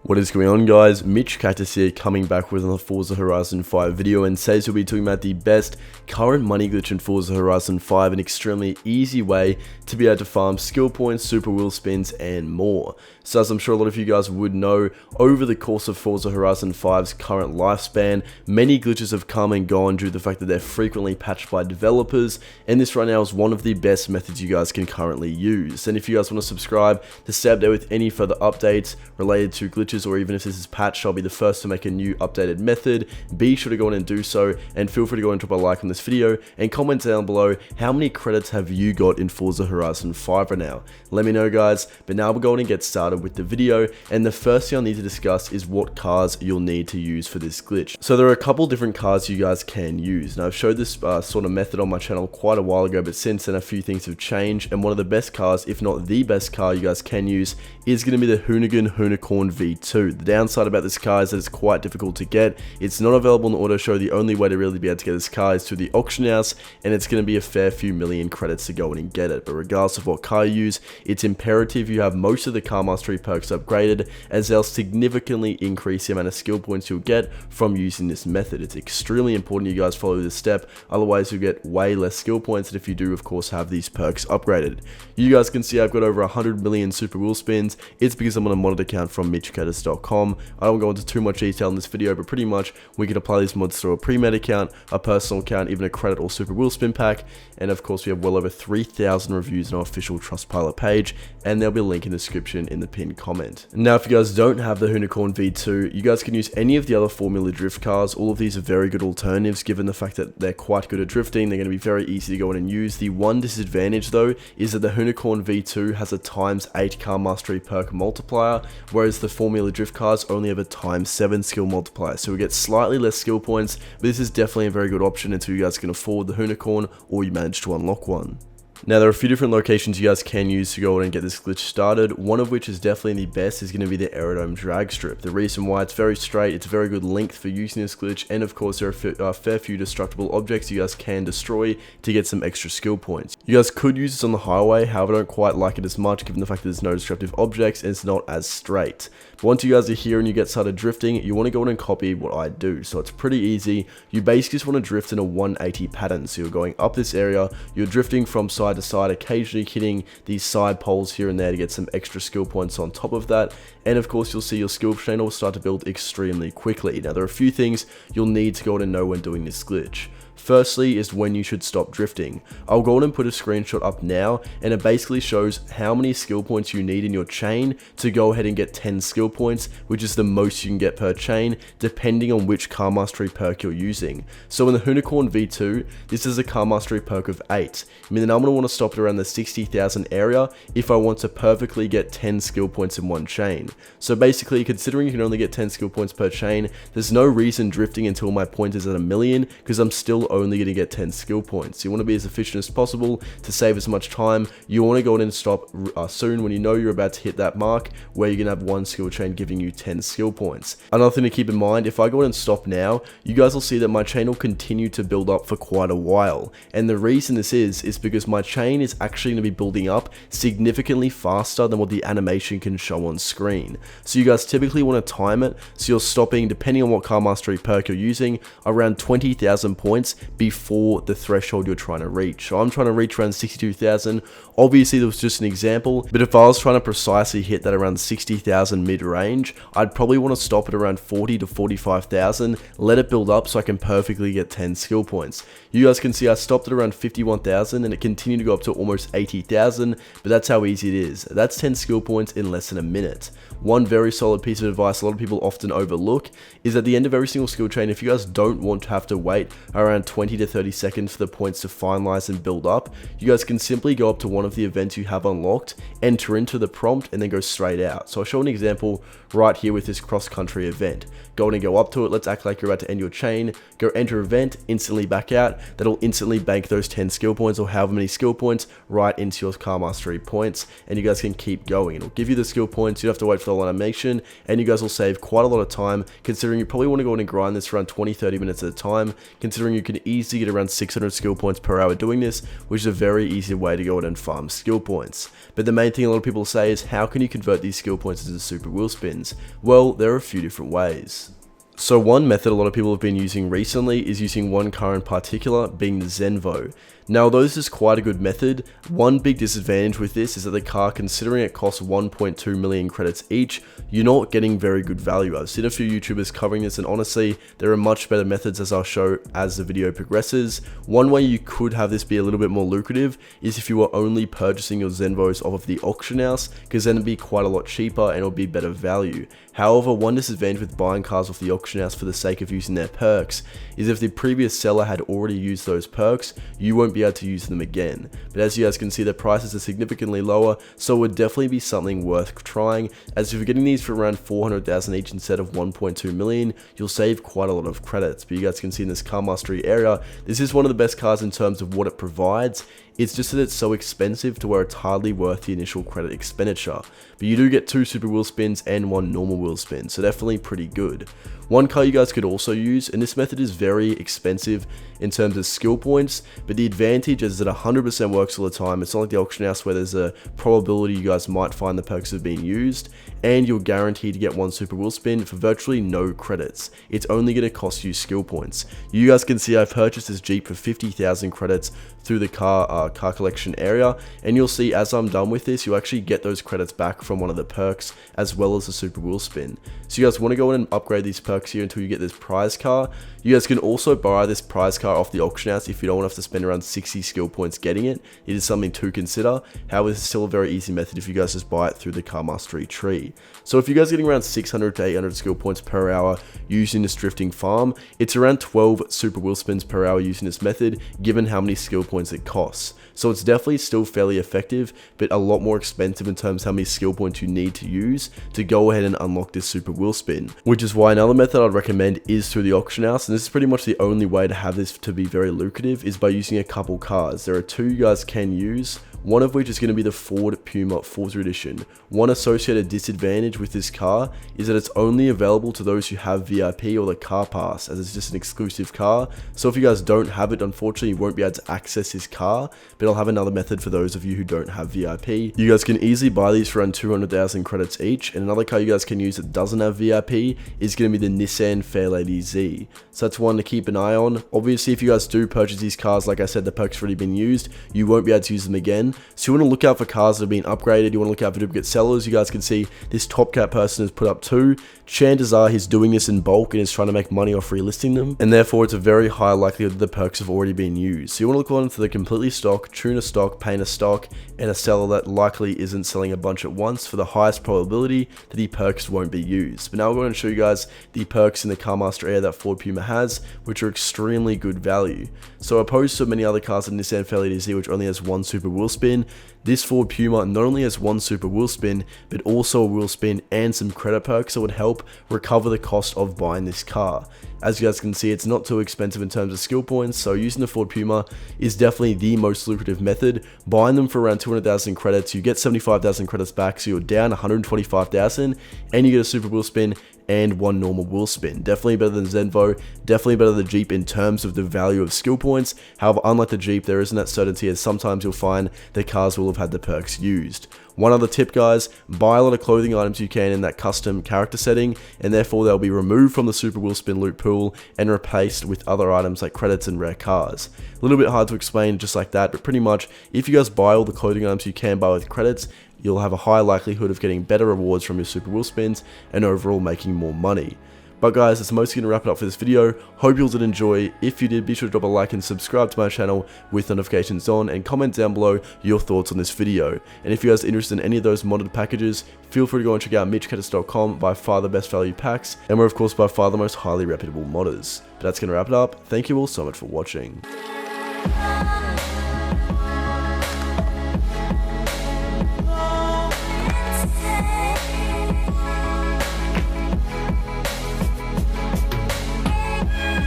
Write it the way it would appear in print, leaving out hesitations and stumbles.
What is going on, guys? MitchCactus here, coming back with another Forza Horizon 5 video, and today we'll be talking about the best current money glitch in Forza Horizon 5, an extremely easy way to be able to farm skill points, super wheel spins, and more. So as I'm sure a lot of you guys would know, over the course of Forza Horizon 5's current lifespan, many glitches have come and gone due to the fact that they're frequently patched by developers, and this right now is one of the best methods you guys can currently use. And if you guys want to subscribe to stay updated with any further updates related to glitches, or even if this is patched, I'll be the first to make a new updated method. Be sure to go in and do so, and feel free to go and drop a like on this video and comment down below how many credits have you got in Forza Horizon 5 right now. Let me know, guys. But now we're going to get started with the video, and the first thing I need to discuss is what cars you'll need to use for this glitch. So there are a couple different cars you guys can use. Now I've showed this sort of method on my channel quite a while ago, but since then a few things have changed, and one of the best cars, if not the best car you guys can use, is going to be the Hoonigan Hoonicorn V2. The downside about this car is that it's quite difficult to get. It's not available in the auto show. The only way to really be able to get this car is through the auction house, and it's going to be a fair few million credits to go in and get it. But regardless of what car you use, it's imperative you have most of the car mastery perks upgraded, as they'll significantly increase the amount of skill points you'll get from using this method. It's extremely important you guys follow this step, otherwise you'll get way less skill points than if you do of course have these perks upgraded. You guys can see I've got over 100 million super wheel spins. It's because I'm on a modded account from MitchCactus.com. I don't go into too much detail in this video, but pretty much we can apply these mods through a pre-med account, a personal account, even a credit or super wheel spin pack, and of course we have well over 3,000 reviews on our official Trustpilot page, and there'll be a link in the description in the pinned comment. Now if you guys don't have the Hoonicorn V2, you guys can use any of the other Formula Drift cars. All of these are very good alternatives given the fact that they're quite good at drifting. They're going to be very easy to go in and use. The one disadvantage though is that the Hoonicorn V2 has a ×8 car mastery perk multiplier, whereas the Formula Drift cars only have a ×7 skill multiplier, so we get slightly less skill points, but this is definitely a very good option until you guys can afford the Hoonicorn or you manage to unlock one. Now there are a few different locations you guys can use to go in and get this glitch started. One of which is definitely the best is going to be the aerodrome drag strip. The reason why, it's very straight, it's a very good length for using this glitch, and of course there are a fair few destructible objects you guys can destroy to get some extra skill points. You guys could use this on the highway, however I don't quite like it as much given the fact that there's no destructive objects and it's not as straight. But once you guys are here and you get started drifting, you want to go in and copy what I do. So it's pretty easy. You basically just want to drift in a 180 pattern. So you're going up this area, you're drifting from side to side, occasionally hitting these side poles here and there to get some extra skill points on top of that, and of course you'll see your skill chain will start to build extremely quickly. Now there are a few things you'll need to go in and know when doing this glitch. Firstly is when you should stop drifting. I'll go on and put a screenshot up now, and it basically shows how many skill points you need in your chain to go ahead and get 10 skill points, which is the most you can get per chain depending on which car mastery perk you're using. So in the Hoonicorn V2, this is a car mastery perk of 8, meaning I'm going to want to stop it around the 60,000 area if I want to perfectly get 10 skill points in one chain. So basically, considering you can only get 10 skill points per chain, there's no reason drifting until my point is at 1,000,000, because I'm still only going to get 10 skill points. You want to be as efficient as possible to save as much time. You want to go in and stop soon when you know you're about to hit that mark where you're going to have one skill chain giving you 10 skill points. Another thing to keep in mind, if I go in and stop now, you guys will see that my chain will continue to build up for quite a while. And the reason this is because my chain is actually going to be building up significantly faster than what the animation can show on screen. So you guys typically want to time it so you're stopping, depending on what car mastery perk you're using, around 20,000 points before the threshold you're trying to reach. So I'm trying to reach around 62,000. Obviously that was just an example, but if I was trying to precisely hit that around 60,000 mid-range, I'd probably want to stop at around 40 to 45,000, let it build up so I can perfectly get 10 skill points. You guys can see I stopped at around 51,000 and it continued to go up to almost 80,000, but that's how easy it is. That's 10 skill points in less than a minute. One very solid piece of advice a lot of people often overlook is at the end of every single skill chain, if you guys don't want to have to wait around 20 to 30 seconds for the points to finalize and build up, you guys can simply go up to one of the events you have unlocked, enter into the prompt, and then go straight out. So I'll show an example right here with this cross-country event. Go in and go up to it. Let's act like you're about to end your chain. Go enter event, instantly back out. That'll instantly bank those 10 skill points or however many skill points right into your car mastery points, and you guys can keep going. It'll give you the skill points. You don't have to wait for the whole animation, and you guys will save quite a lot of time, considering you probably want to go in and grind this around 20-30 minutes at a time, considering you can easily get around 600 skill points per hour doing this, which is a very easy way to go ahead and farm skill points. But the main thing a lot of people say is, how can you convert these skill points into super wheel spins? Well, there are a few different ways. So one method a lot of people have been using recently is using one car in particular, being the Zenvo. Now, although this is quite a good method, one big disadvantage with this is that the car, considering it costs 1.2 million credits each, you're not getting very good value. I've seen a few YouTubers covering this, and honestly, there are much better methods, as I'll show as the video progresses. One way you could have this be a little bit more lucrative is if you were only purchasing your Zenvos off of the auction house, because then it'd be quite a lot cheaper and it'll be better value. However, one disadvantage with buying cars off the auction house for the sake of using their perks is if the previous seller had already used those perks, you won't be able to use them again. But as you guys can see, the prices are significantly lower, so it would definitely be something worth trying, as if you're getting these for around 400,000 each instead of 1.2 million, you'll save quite a lot of credits. But you guys can see in this car mastery area, this is one of the best cars in terms of what it provides. It's just that it's so expensive to where it's hardly worth the initial credit expenditure. But you do get 2 super wheel spins and 1 normal wheel spin, so definitely pretty good. One car you guys could also use, and this method is very expensive in terms of skill points, but the advantage is that 100% works all the time. It's not like the auction house where there's a probability you guys might find the perks have been used, and you're guaranteed to get 1 super wheel spin for virtually no credits. It's only going to cost you skill points. You guys can see I've purchased this Jeep for 50,000 credits through the car collection area, and you'll see as I'm done with this, you actually get those credits back from one of the perks as well as the super wheel spin. So you guys want to go in and upgrade these perks here until you get this prize car. You guys can also buy this prize car off the auction house if you don't want to have to spend around 60 skill points getting it. It is something to consider. However, this is still a very easy method if you guys just buy it through the car mastery tree. So if you guys are getting around 600 to 800 skill points per hour using this drifting farm, it's around 12 super wheel spins per hour using this method, given how many skill points it costs. So it's definitely still fairly effective, but a lot more expensive in terms of how many skill points you need to use to go ahead and unlock this super wheel spin. Which is why another method I'd recommend is through the auction house, and this is pretty much the only way to have this to be very lucrative, is by using a couple cars. There are 2 you guys can use, one of which is going to be the Ford Puma Forza Edition. One associated disadvantage with this car is that it's only available to those who have VIP or the car pass, as it's just an exclusive car. So if you guys don't have it, unfortunately you won't be able to access this car, but I'll have another method for those of you who don't have VIP. You guys can easily buy these for around 200,000 credits each, and another car you guys can use that doesn't have VIP is going to be the Nissan Fairlady Z. So that's one to keep an eye on. Obviously, if you guys do purchase these cars, like I said, the perks have already been used, you won't be able to use them again. So you want to look out for cars that have been upgraded. You want to look out for duplicate sellers. You guys can see this top cap person has put up 2. Chances are he's doing this in bulk and is trying to make money off relisting them, and therefore it's a very high likelihood that the perks have already been used. So you want to look on for the completely stock, tuner stock, painter stock, and a seller that likely isn't selling a bunch at once for the highest probability that the perks won't be used. But now we're going to show you guys the perks in the car master area that Ford Puma has, which are extremely good value. So opposed to many other cars in Nissan Fairlady Z, which only has 1 super wheel spin, this Ford Puma not only has 1 super wheel spin, but also a wheel spin and some credit perks that would help recover the cost of buying this car. As you guys can see, it's not too expensive in terms of skill points, so using the Ford Puma is definitely the most lucrative method. Buying them for around 200,000 credits, you get 75,000 credits back, so you're down 125,000, and you get a super wheel spin and 1 normal wheel spin. Definitely better than Zenvo, definitely better than the Jeep in terms of the value of skill points. However, unlike the Jeep, there isn't that certainty, as sometimes you'll find that cars will have had the perks used. One other tip, guys, buy a lot of clothing items you can in that custom character setting, and therefore they'll be removed from the super wheel spin loot pool and replaced with other items like credits and rare cars. A little bit hard to explain just like that, but pretty much if you guys buy all the clothing items you can buy with credits, you'll have a high likelihood of getting better rewards from your super wheel spins and overall making more money. But guys, that's mostly going to wrap it up for this video. Hope you all did enjoy. If you did, be sure to drop a like and subscribe to my channel with notifications on, and comment down below your thoughts on this video. And if you guys are interested in any of those modded packages, feel free to go and check out MitchCactus.com, by far the best value packs, and we're of course by far the most highly reputable modders. But that's going to wrap it up. Thank you all so much for watching.